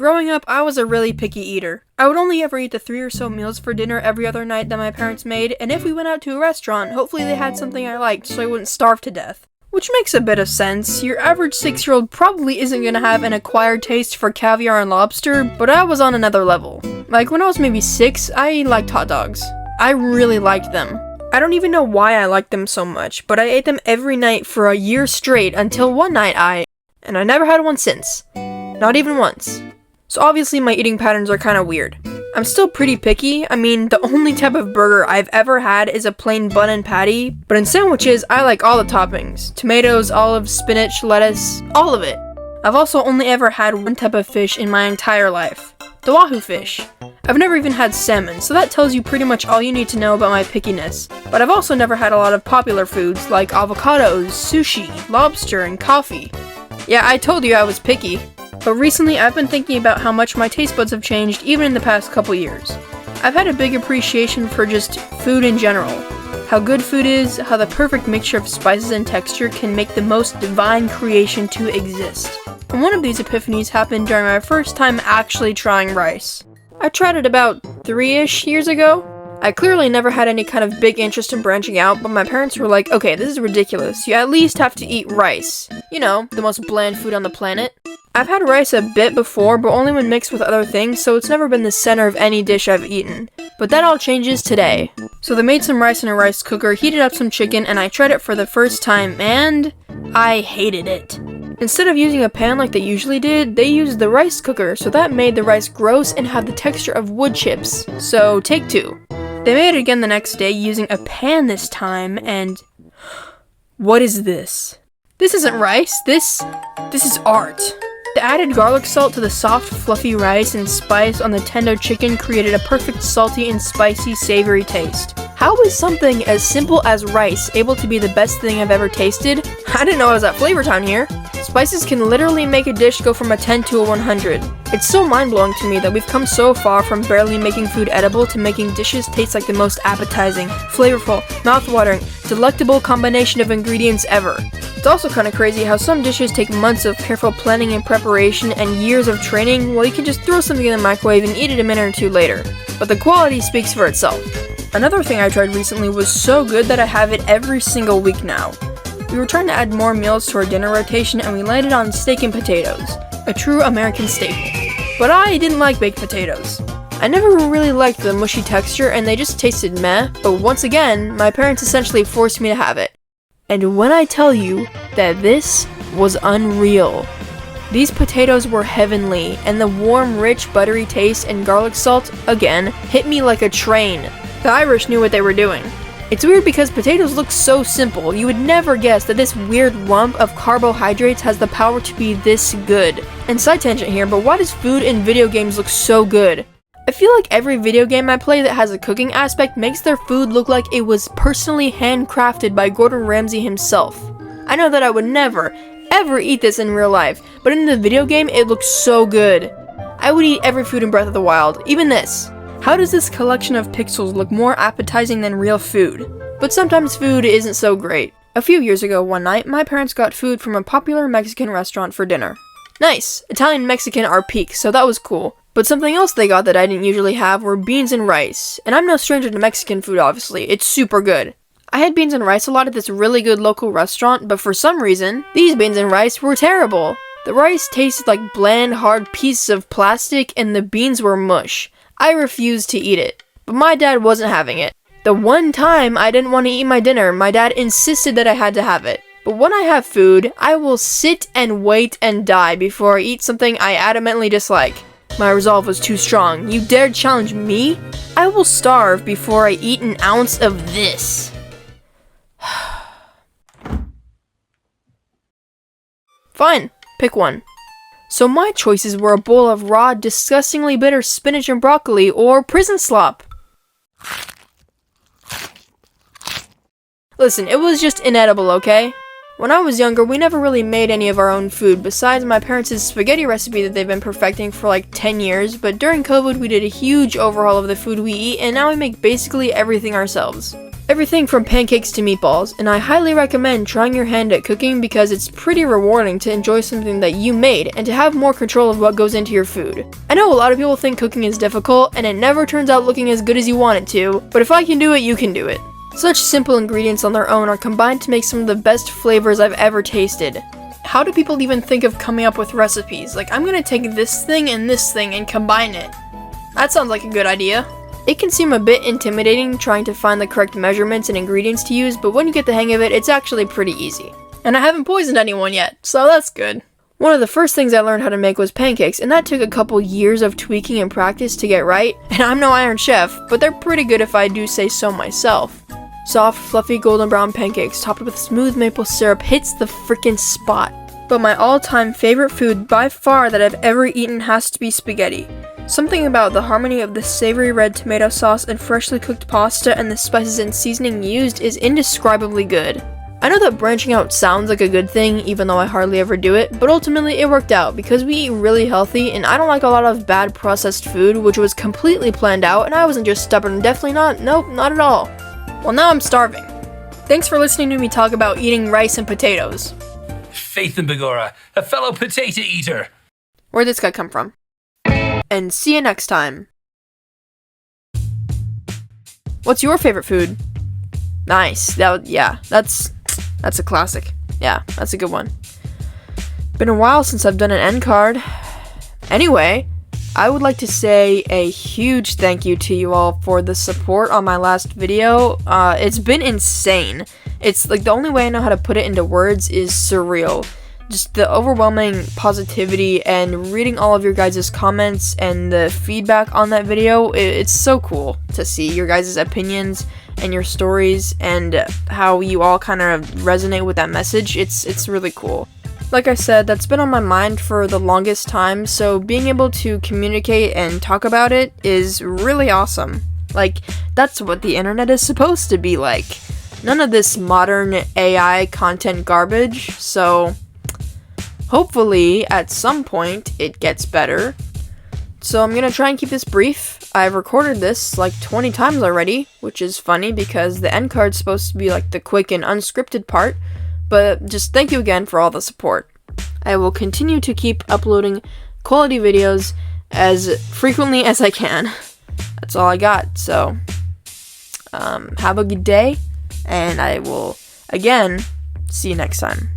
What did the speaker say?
Growing up, I was a really picky eater. I would only ever eat the 3 or so meals for dinner every other night that my parents made, and if we went out to a restaurant, hopefully they had something I liked so I wouldn't starve to death. Which makes a bit of sense. Your average 6-year-old probably isn't gonna have an acquired taste for caviar and lobster, but I was on another level. Like when I was maybe 6, I liked hot dogs. I really liked them. I don't even know why I liked them so much, but I ate them every night for a year straight until one night and I never had one since. Not even once. So obviously my eating patterns are kinda weird. I'm still pretty picky. I mean, the only type of burger I've ever had is a plain bun and patty, but in sandwiches, I like all the toppings. Tomatoes, olives, spinach, lettuce, all of it. I've also only ever had one type of fish in my entire life. The wahoo fish. I've never even had salmon, so that tells you pretty much all you need to know about my pickiness. But I've also never had a lot of popular foods like avocados, sushi, lobster, and coffee. Yeah, I told you I was picky. But recently, I've been thinking about how much my taste buds have changed even in the past couple years. I've had a big appreciation for just food in general. How good food is, how the perfect mixture of spices and texture can make the most divine creation to exist. And one of these epiphanies happened during my first time actually trying rice. I tried it about 3-ish years ago. I clearly never had any kind of big interest in branching out, but my parents were like, okay, this is ridiculous. You at least have to eat rice. You know, the most bland food on the planet. I've had rice a bit before, but only when mixed with other things, so it's never been the center of any dish I've eaten. But that all changes today. So they made some rice in a rice cooker, heated up some chicken, and I tried it for the first time, and I hated it. Instead of using a pan like they usually did, they used the rice cooker, so that made the rice gross and have the texture of wood chips. So, take 2. They made it again the next day using a pan this time, and what is this? This isn't rice, this is art. The added garlic salt to the soft, fluffy rice and spice on the tender chicken created a perfect salty and spicy, savory taste. How is something as simple as rice able to be the best thing I've ever tasted? I didn't know I was at Flavor Town here. Spices can literally make a dish go from a 10 to a 100. It's so mind-blowing to me that we've come so far from barely making food edible to making dishes taste like the most appetizing, flavorful, mouth-watering, delectable combination of ingredients ever. It's also kind of crazy how some dishes take months of careful planning and preparation and years of training, while you can just throw something in the microwave and eat it a minute or 2 later. But the quality speaks for itself. Another thing I tried recently was so good that I have it every single week now. We were trying to add more meals to our dinner rotation and we landed on steak and potatoes, a true American staple. But I didn't like baked potatoes. I never really liked the mushy texture and they just tasted meh, but once again, my parents essentially forced me to have it. And when I tell you that this was unreal. These potatoes were heavenly, and the warm, rich, buttery taste and garlic salt, again, hit me like a train. The Irish knew what they were doing. It's weird because potatoes look so simple, you would never guess that this weird lump of carbohydrates has the power to be this good. And side tangent here, but why does food in video games look so good? I feel like every video game I play that has a cooking aspect makes their food look like it was personally handcrafted by Gordon Ramsay himself. I know that I would never, ever eat this in real life, but in the video game it looks so good. I would eat every food in Breath of the Wild, even this. How does this collection of pixels look more appetizing than real food? But sometimes food isn't so great. A few years ago one night, my parents got food from a popular Mexican restaurant for dinner. Nice! Italian and Mexican are peak, so that was cool. But something else they got that I didn't usually have were beans and rice. And I'm no stranger to Mexican food, obviously. It's super good. I had beans and rice a lot at this really good local restaurant, but for some reason, these beans and rice were terrible. The rice tasted like bland, hard pieces of plastic, and the beans were mush. I refused to eat it. But my dad wasn't having it. The one time I didn't want to eat my dinner, my dad insisted that I had to have it. But when I have food, I will sit and wait and die before I eat something I adamantly dislike. My resolve was too strong. You dare challenge me? I will starve before I eat an ounce of this. Fine, pick one. So my choices were a bowl of raw, disgustingly bitter spinach and broccoli, or prison slop. Listen, it was just inedible, okay? When I was younger, we never really made any of our own food, besides my parents' spaghetti recipe that they've been perfecting for like 10 years, but during COVID we did a huge overhaul of the food we eat, and now we make basically everything ourselves. Everything from pancakes to meatballs, and I highly recommend trying your hand at cooking because it's pretty rewarding to enjoy something that you made and to have more control of what goes into your food. I know a lot of people think cooking is difficult and it never turns out looking as good as you want it to, but if I can do it, you can do it. Such simple ingredients on their own are combined to make some of the best flavors I've ever tasted. How do people even think of coming up with recipes? Like, I'm gonna take this thing and combine it. That sounds like a good idea. It can seem a bit intimidating trying to find the correct measurements and ingredients to use, but when you get the hang of it, it's actually pretty easy. And I haven't poisoned anyone yet, so that's good. One of the first things I learned how to make was pancakes, and that took a couple years of tweaking and practice to get right. And I'm no Iron Chef, but they're pretty good if I do say so myself. Soft, fluffy, golden brown pancakes topped with smooth maple syrup hits the freaking spot. But my all-time favorite food by far that I've ever eaten has to be spaghetti. Something about the harmony of the savory red tomato sauce and freshly cooked pasta and the spices and seasoning used is indescribably good. I know that branching out sounds like a good thing, even though I hardly ever do it, but ultimately it worked out because we eat really healthy and I don't like a lot of bad processed food, which was completely planned out, and I wasn't just stubborn, definitely not, nope, not at all. Well, now I'm starving. Thanks for listening to me talk about eating rice and potatoes. Faith in Begora, a fellow potato eater. Where'd this guy come from? And see you next time. What's your favorite food? Nice. That's a classic. Yeah, that's a good one. Been a while since I've done an end card. Anyway, I would like to say a huge thank you to you all for the support on my last video. It's been insane. It's like the only way I know how to put it into words is surreal. Just the overwhelming positivity and reading all of your guys' comments and the feedback on that video, it's so cool to see your guys' opinions and your stories and how you all kind of resonate with that message. It's really cool. Like I said, that's been on my mind for the longest time, so being able to communicate and talk about it is really awesome. Like, that's what the internet is supposed to be like. None of this modern AI content garbage, so hopefully, at some point, it gets better. So I'm gonna try and keep this brief. I've recorded this like 20 times already, which is funny because the end card's supposed to be like the quick and unscripted part, but just thank you again for all the support. I will continue to keep uploading quality videos as frequently as I can. That's all I got, so have a good day, and I will, again, see you next time.